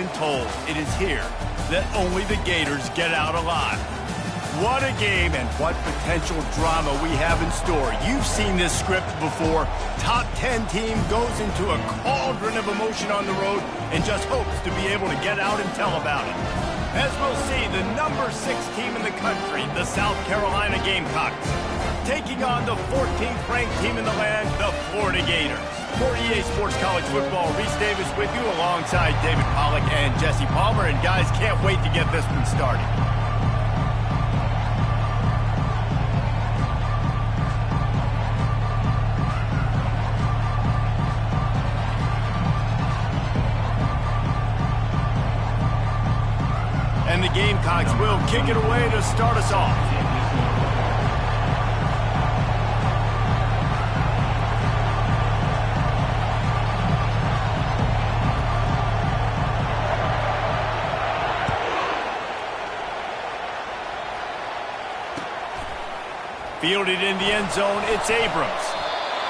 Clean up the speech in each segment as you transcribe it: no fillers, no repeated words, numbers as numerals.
been told it is here that only the Gators get out alive. What a game and what potential drama we have in store. You've seen this script before. Top 10 team goes into a cauldron of emotion on the road and just hopes to be able to get out and tell about it. As we'll see, the number 6 team in the country, the South Carolina Gamecocks, taking on the 14th ranked team in the land, the Florida Gators. For EA Sports College Football, Reese Davis with you alongside David Pollack and Jesse Palmer. And guys, can't wait to get this one started. And the Gamecocks will kick it away to start us off. Fielded in the end zone, it's Abrams.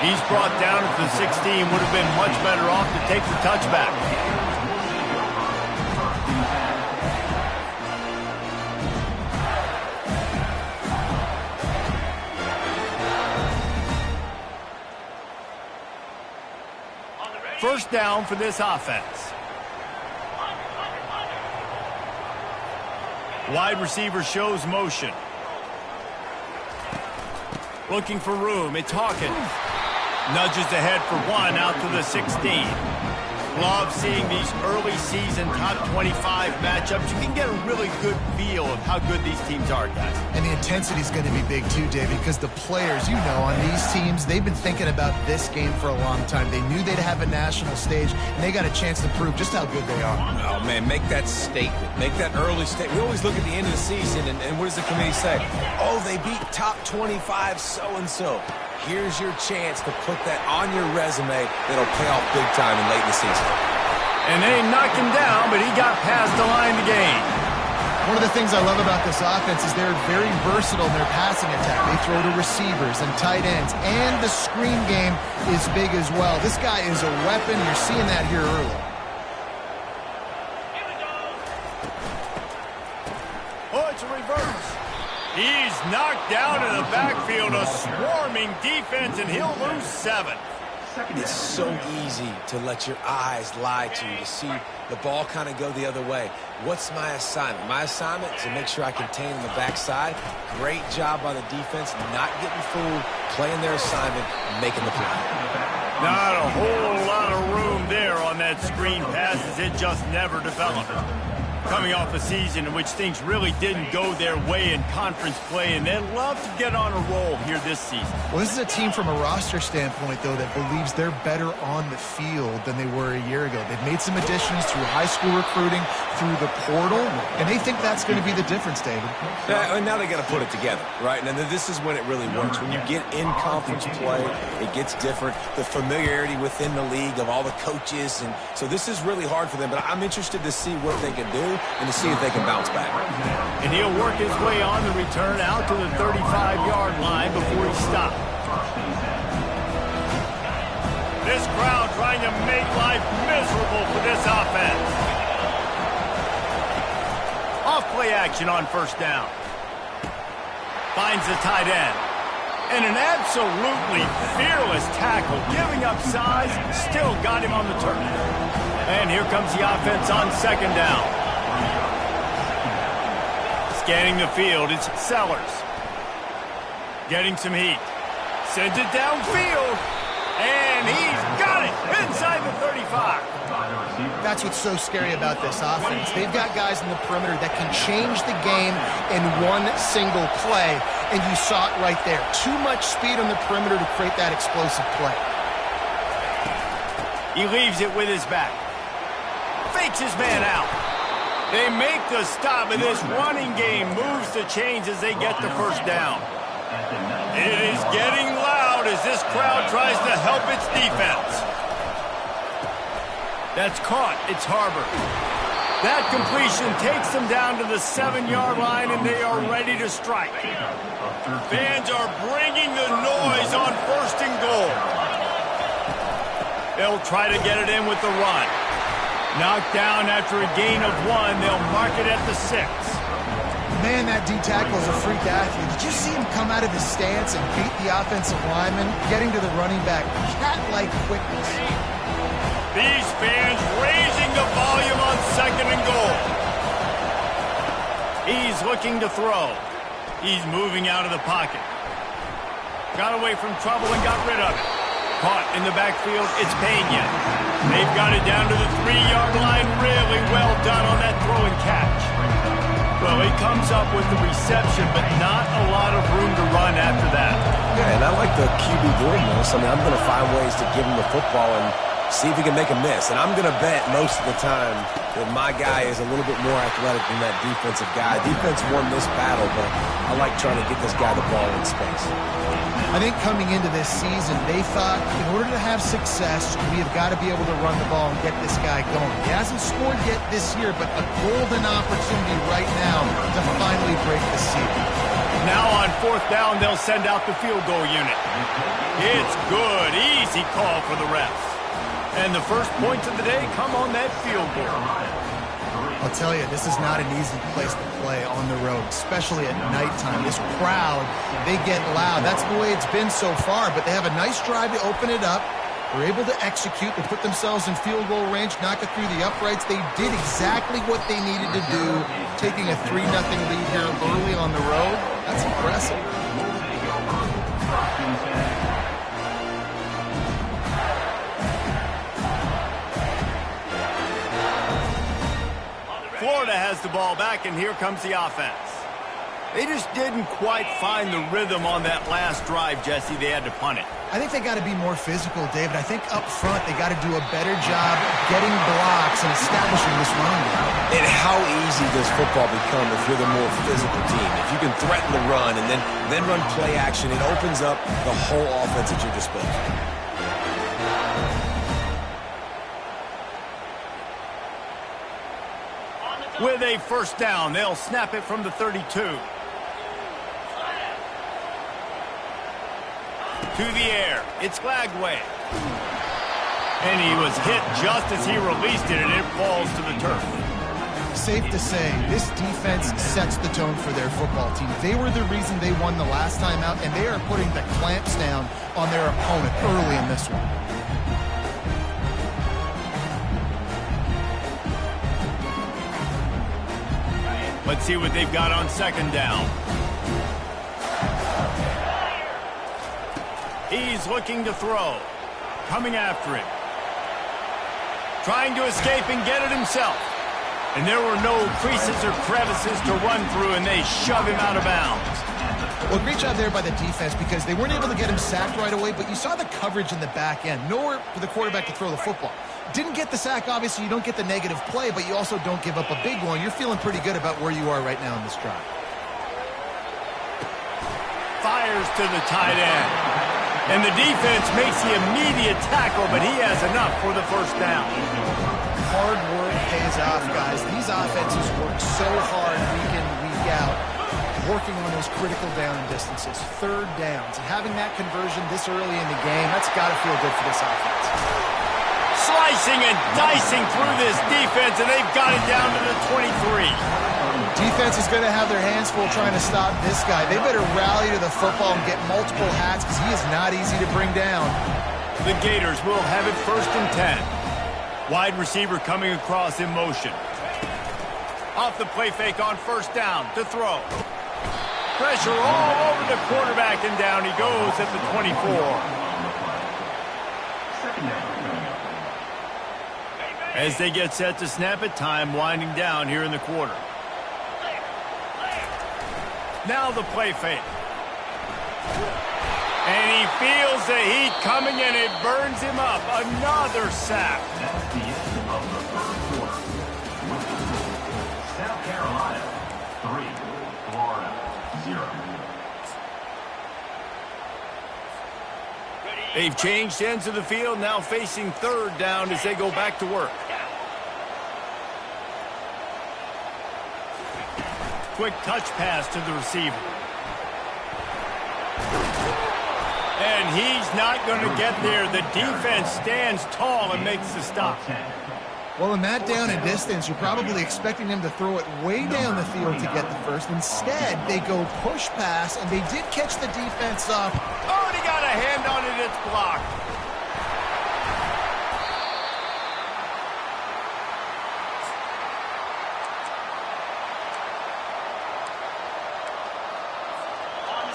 He's brought down at the 16, would have been much better off to take the touchback. First down for this offense. Wide receiver shows motion. Looking for room, it's Hawkins. Nudges ahead for one out to the 16. Love seeing these early season top 25 matchups. You can get a really good feel of how good these teams are, guys. And the intensity is going to be big too, David, because the players, you know, on these teams, they've been thinking about this game for a long time. They knew they'd have a national stage, and they got a chance to prove just how good they are. Oh, man, make that statement. Make that early statement. We always look at the end of the season, and what does the committee say? Oh, they beat top 25 so-and-so. Here's your chance to put that on your resume that'll pay off big time and late in the season. And they knocked him down, but he got past the line to gain. One of the things I love about this offense is they're very versatile in their passing attack. They throw to receivers and tight ends, and the screen game is big as well. This guy is a weapon. You're seeing that here early. Oh, it's a reverse. He's knocked down in the backfield, a swarming defense, and he'll lose 7. It's so easy to let your eyes lie to you, to see the ball kind of go the other way. What's my assignment? My assignment is to make sure I contain on the backside. Great job by the defense, not getting fooled, playing their assignment, making the play. Not a whole lot of room there on that screen pass as it just never developed. Coming off a season in which things really didn't go their way in conference play, and they'd love to get on a roll here this season. Well, this is a team from a roster standpoint, though, that believes they're better on the field than they were a year ago. They've made some additions through high school recruiting, through the portal, and they think that's going to be the difference, David. Yeah, and now they got to put it together, right? And this is when it really works. When you get in conference play, it gets different. The familiarity within the league of all the coaches, and so this is really hard for them. But I'm interested to see what they can do and to see if they can bounce back. And he'll work his way on the return out to the 35-yard line before he stopped. This crowd trying to make life miserable for this offense. Off play action on first down. Finds the tight end. And an absolutely fearless tackle, giving up size, still got him on the turn. And here comes the offense on second down. Scanning the field, it's Sellers. Getting some heat. Sends it downfield. And he's got it inside the 35. That's what's so scary about this offense. They've got guys in the perimeter that can change the game in one single play, and you saw it right there. Too much speed on the perimeter to create that explosive play. He leaves it with his back. Fakes his man out. They make the stop, and this running game moves the chains as they get the first down. It is getting loud as this crowd tries to help its defense. That's caught. It's Harbor. That completion takes them down to the 7-yard line, and they are ready to strike. Fans are bringing the noise on first and goal. They'll try to get it in with the run. Knocked down after a gain of 1. They'll mark it at the 6. Man, that D-tackle is a freak athlete. Did you see him come out of his stance and beat the offensive lineman, getting to the running back? Cat-like quickness. These fans raising the volume on 2nd and goal. He's looking to throw. He's moving out of the pocket. Got away from trouble and got rid of it. Caught in the backfield, it's Pena. They've got it down to the 3-yard line. Really well done on that throw and catch. Well, he comes up with the reception, but not a lot of room to run after that. Yeah, and I like the QB doing this. I mean, I'm going to find ways to give him the football and see if he can make a miss. And I'm going to bet most of the time that my guy is a little bit more athletic than that defensive guy. Defense won this battle, but I like trying to get this guy the ball in space. I think coming into this season, they thought in order to have success, we have got to be able to run the ball and get this guy going. He hasn't scored yet this year, but a golden opportunity right now to finally break the seal. Now on 4th down, they'll send out the field goal unit. It's good. Easy call for the refs. And the first points of the day come on that field goal. I'll tell you, this is not an easy place to play on the road, especially at nighttime. This crowd, they get loud. That's the way it's been so far, but they have a nice drive to open it up. They're able to execute. They put themselves in field goal range, knock it through the uprights. They did exactly what they needed to do, taking a 3-0 lead here early on the road. That's impressive. Florida has the ball back, and here comes the offense. They just didn't quite find the rhythm on that last drive, Jesse. They had to punt it. I think they got to be more physical, David. I think up front they got to do a better job getting blocks and establishing this running game. And how easy does football become if you're the more physical team? If you can threaten the run and then run play action, it opens up the whole offense at your disposal. With a 1st down, they'll snap it from the 32. To the air, it's Glagway. And he was hit just as he released it, and it falls to the turf. Safe to say, this defense sets the tone for their football team. They were the reason they won the last time out, and they are putting the clamps down on their opponent early in this one. Let's see what they've got on 2nd down. He's looking to throw. Coming after it. Trying to escape and get it himself. And there were no creases or crevices to run through, and they shove him out of bounds. Well, great job there by the defense because they weren't able to get him sacked right away, but you saw the coverage in the back end. Nowhere for the quarterback to throw the football. Didn't get the sack, obviously. You don't get the negative play, but you also don't give up a big one. You're feeling pretty good about where you are right now in this drive. Fires to the tight end. And the defense makes the immediate tackle, but he has enough for the 1st down. Hard work pays off, guys. These offenses work so hard week in, week out, working on those critical down distances, 3rd downs. And having that conversion this early in the game, that's got to feel good for this offense. Slicing and dicing through this defense, and they've got it down to the 23. Defense is going to have their hands full trying to stop this guy. They better rally to the football and get multiple hats because he is not easy to bring down. The Gators will have it 1st and 10. Wide receiver coming across in motion. Off the play fake on 1st down to throw. Pressure all over the quarterback, and down he goes at the 24. As they get set to snap it, time winding down here in the quarter. Now the play fake. And he feels the heat coming, and it burns him up. Another sack. That's the end of the 3rd quarter. South Carolina 3, Florida 0. They've changed ends of the field, now facing 3rd down as they go back to work. Quick touch pass to the receiver. And he's not going to get there. The defense stands tall and makes the stop. Well, in that down and distance, you're probably expecting them to throw it way down the field to get the first. Instead, they go push pass, and they did catch the defense up. Oh, he got a hand on it. It's blocked.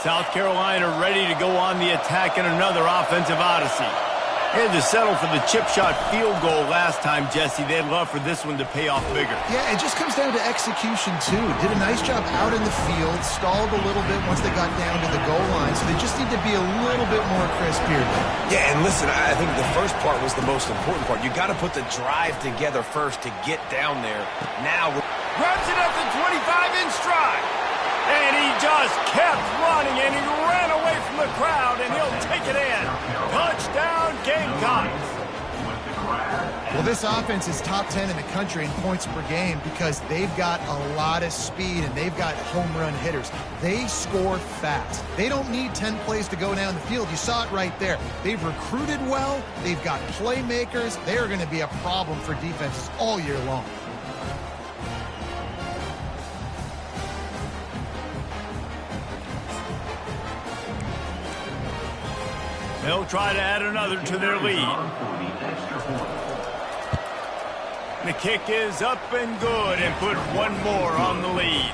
South Carolina ready to go on the attack in another offensive odyssey. They had to settle for the chip shot field goal last time, Jesse. They'd love for this one to pay off bigger. Yeah, it just comes down to execution, too. Did a nice job out in the field, stalled a little bit once they got down to the goal line, so they just need to be a little bit more crisp here. Yeah, and listen, I think the first part was the most important part. You got to put the drive together first to get down there. Now, grabs it up to 25 in stride. And he just kept running, and he ran away from the crowd, and he'll take it in. Touchdown, Gamecocks. Well, this offense is top 10 in the country in points per game because they've got a lot of speed, and they've got home run hitters. They score fast. They don't need 10 plays to go down the field. You saw it right there. They've recruited well. They've got playmakers. They are going to be a problem for defenses all year long. They'll try to add another to their lead. The kick is up and good and put one more on the lead.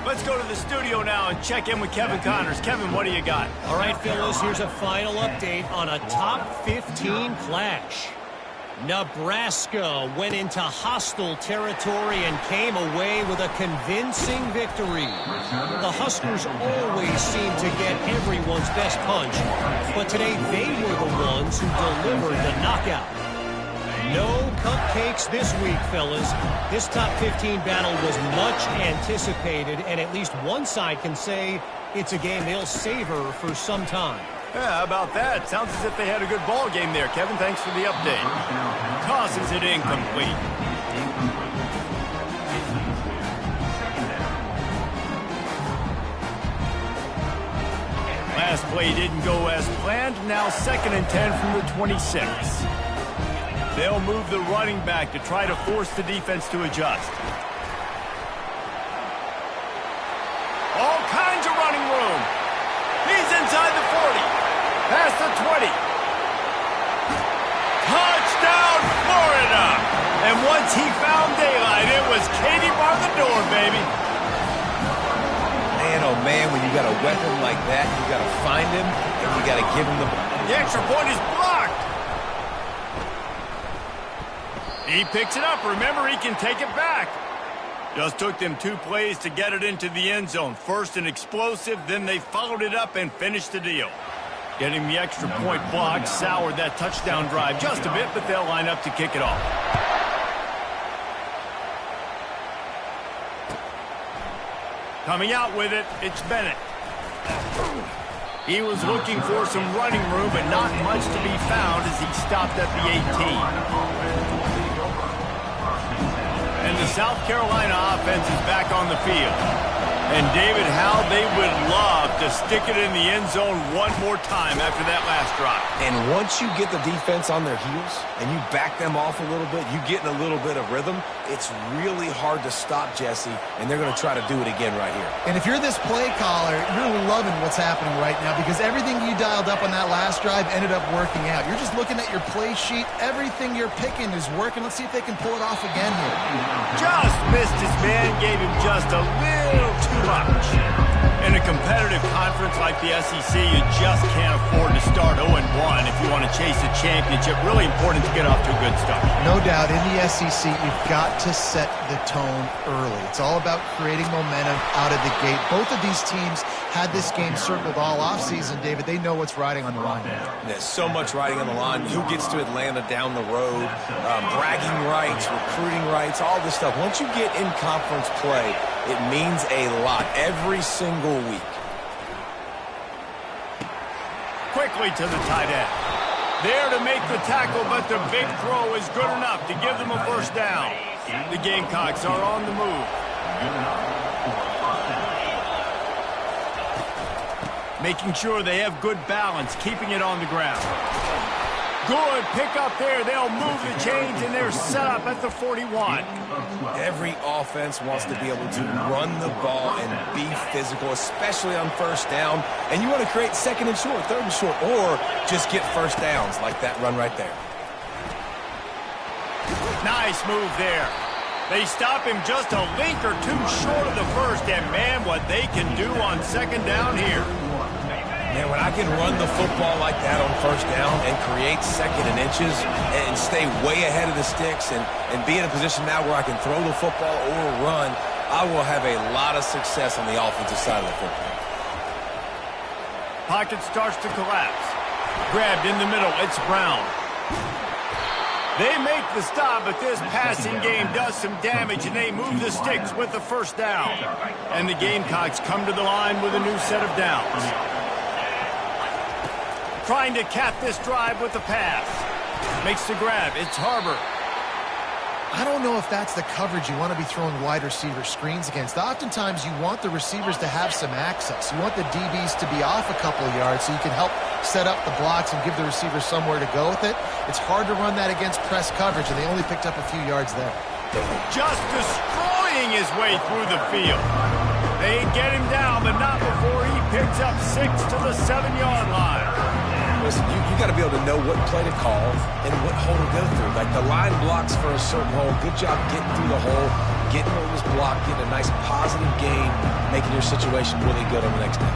Let's go to the studio now and check in with Kevin Connors. Kevin, what do you got? All right, fellas, here's a final update on a top 15 clash. Nebraska went into hostile territory and came away with a convincing victory. The Huskers always seem to get everyone's best punch, but today they were the ones who delivered the knockout. No cupcakes this week, fellas. This top 15 battle was much anticipated, and at least one side can say it's a game they'll savor for some time. Yeah, how about that? Sounds as if they had a good ball game there. Kevin, thanks for the update. Tosses it incomplete. Last play didn't go as planned. Now 2nd and 10 from the 26. They'll move the running back to try to force the defense to adjust. All kinds of running room. He's inside the 40. Past the 20. Touchdown, Florida. And once he found daylight, it was Katie bar the door, baby. man, oh man, when you got a weapon like that, you got to find him and you got to give him the... The extra point is blocked. He picks it up. Remember, he can take it back. Just took them 2 plays to get it into the end zone. First an explosive, then they followed it up and finished the deal. Getting the extra point blocked soured that touchdown drive just a bit, but they'll line up to kick it off. Coming out with it, it's Bennett. He was looking for some running room, but not much to be found as he stopped at the 18. And the South Carolina offense is back on the field. And David, how they would love to stick it in the end zone one more time after that last drive. And once you get the defense on their heels and you back them off a little bit, you get in a little bit of rhythm, it's really hard to stop, Jesse, and they're going to try to do it again right here. And if you're this play caller, you're loving what's happening right now because everything you dialed up on that last drive ended up working out. You're just looking at your play sheet. Everything you're picking is working. Let's see if they can pull it off again here. Just missed his man, gave him just a little too much. In a competitive conference like the SEC, you just can't afford to start 0-1 if you want to chase a championship. Really important to get off to a good start. No doubt, in the SEC, you've got to set the tone early. It's all about creating momentum out of the gate. Both of these teams had this game circled all offseason, David. They know what's riding on the line. There's so much riding on the line. Who gets to Atlanta down the road, bragging rights, recruiting rights, all this stuff. Once you get in conference play, it means a lot every single week. Quickly to the tight end. There to make the tackle, but the big throw is good enough to give them a first down. The Gamecocks are on the move. Making sure they have good balance, keeping it on the ground. Good pick up there. They'll move the chains, and they're set up at the 41. Every offense wants to be able to run the ball and be physical, especially on first down. And you want to create second and short, third and short, or just get first downs like that run right there. Nice move there. They stop him just a link or two short of the first, and man, what they can do on second down here. Man, when I can run the football like that on first down and create second and inches and stay way ahead of the sticks and be in a position now where I can throw the football or run, I will have a lot of success on the offensive side of the football. Pocket starts to collapse. Grabbed in the middle, it's Brown. They make the stop, but this passing game does some damage, and they move the sticks with the first down. And the Gamecocks come to the line with a new set of downs. Trying to cap this drive with the pass. Makes the grab. It's Harbor. I don't know if that's the coverage you want to be throwing wide receiver screens against. Oftentimes, you want the receivers to have some access. You want the DBs to be off a couple of yards so you can help set up the blocks and give the receivers somewhere to go with it. It's hard to run that against press coverage, and they only picked up a few yards there. Just destroying his way through the field. They get him down, but not before he picks up 6 to the 7-yard line. Listen, you got to be able to know what play to call and what hole to go through. Like the line blocks for a certain hole. Good job getting through the hole, getting where it was blocked, getting a nice positive gain, making your situation really good on the next down.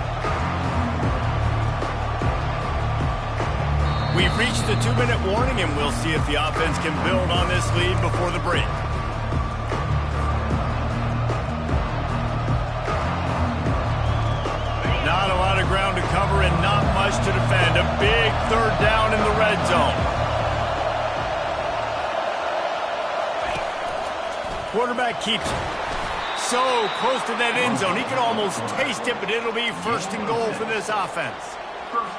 We've reached the 2-minute warning, and we'll see if the offense can build on this lead before the break. Not a lot of ground to cover and not much to defend. A big third down in the red zone. Quarterback keeps it. So close to that end zone. He can almost taste it, but it'll be first and goal for this offense.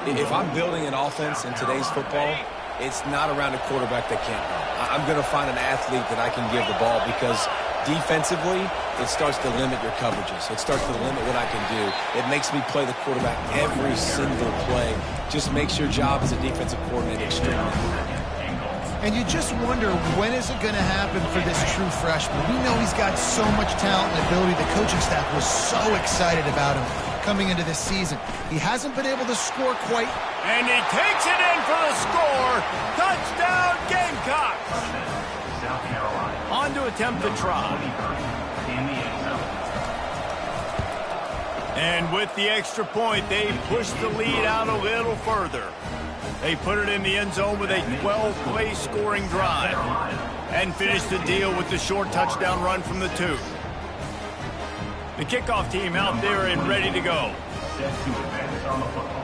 If I'm building an offense in today's football, it's not around a quarterback that can't run. I'm going to find an athlete that I can give the ball because defensively, it starts to limit your coverages. It starts to limit what I can do. It makes me play the quarterback every single play. Just makes your job as a defensive coordinator extremely important. And you just wonder, when is it going to happen for this true freshman? We know he's got so much talent and ability. The coaching staff was so excited about him coming into this season. He hasn't been able to score quite. And he takes it in for the score. Touchdown, Gamecocks. On to attempt the try. And with the extra point, they push the lead out a little further. They put it in the end zone with a 12-play scoring drive and finish the deal with the short touchdown run from the 2. The kickoff team out there and ready to go. Set to advance on the football.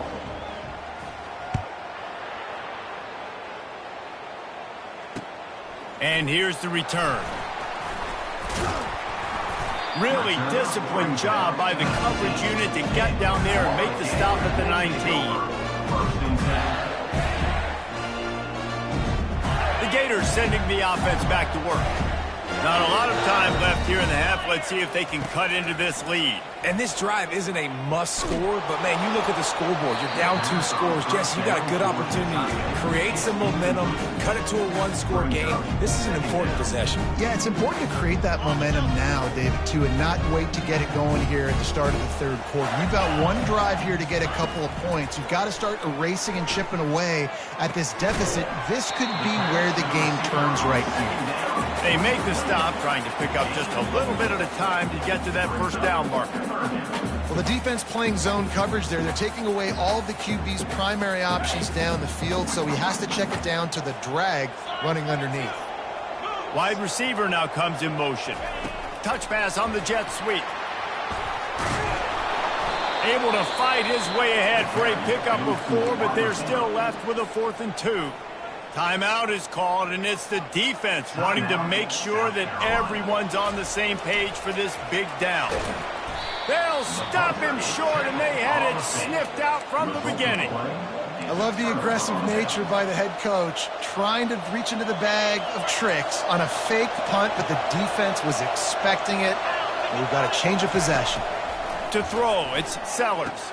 And here's the return. Really disciplined job by the coverage unit to get down there and make the stop at the 19. First and 10. The Gators sending the offense back to work. Not a lot of time left here in the half. Let's see if they can cut into this lead. And this drive isn't a must score, but man, you look at the scoreboard, you're down 2 scores. Jesse, you got a good opportunity to create some momentum, cut it to a 1-score game. This is an important possession. Yeah, it's important to create that momentum now, David, too, and not wait to get it going here at the start of the third quarter. You've got one drive here to get a couple of points. You've got to start erasing and chipping away at this deficit. This could be where the game turns right here. They make the stop, trying to pick up just a little bit at a time to get to that first down marker. Well, the defense playing zone coverage there. They're taking away all of the QB's primary options down the field, so he has to check it down to the drag running underneath. Wide receiver now comes in motion. Touch pass on the jet sweep. Able to fight his way ahead for a pickup of 4, but they're still left with a 4th and 2. Timeout is called, and it's the defense wanting to make sure that everyone's on the same page for this big down. They'll stop him short, and they had it sniffed out from the beginning. I love the aggressive nature by the head coach, trying to reach into the bag of tricks on a fake punt, but the defense was expecting it. We've got a change of possession. To throw, it's Sellers.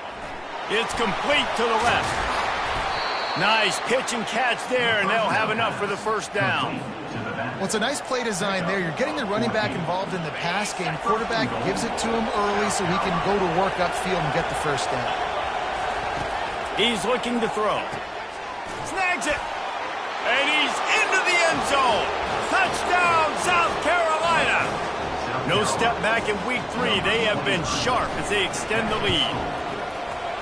It's complete to the left. Nice pitch and catch there, and they'll have enough for the first down. Well, it's a nice play design there. You're getting the running back involved in the pass game. Quarterback gives it to him early so he can go to work upfield and get the first down. He's looking to throw. Snags it. And he's into the end zone. Touchdown, South Carolina. No step back in week 3. They have been sharp as they extend the lead.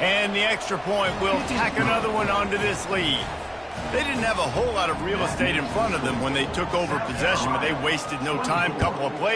And the extra point will tack another one onto this lead. They didn't have a whole lot of real estate in front of them when they took over possession, but they wasted no time. Couple of plays.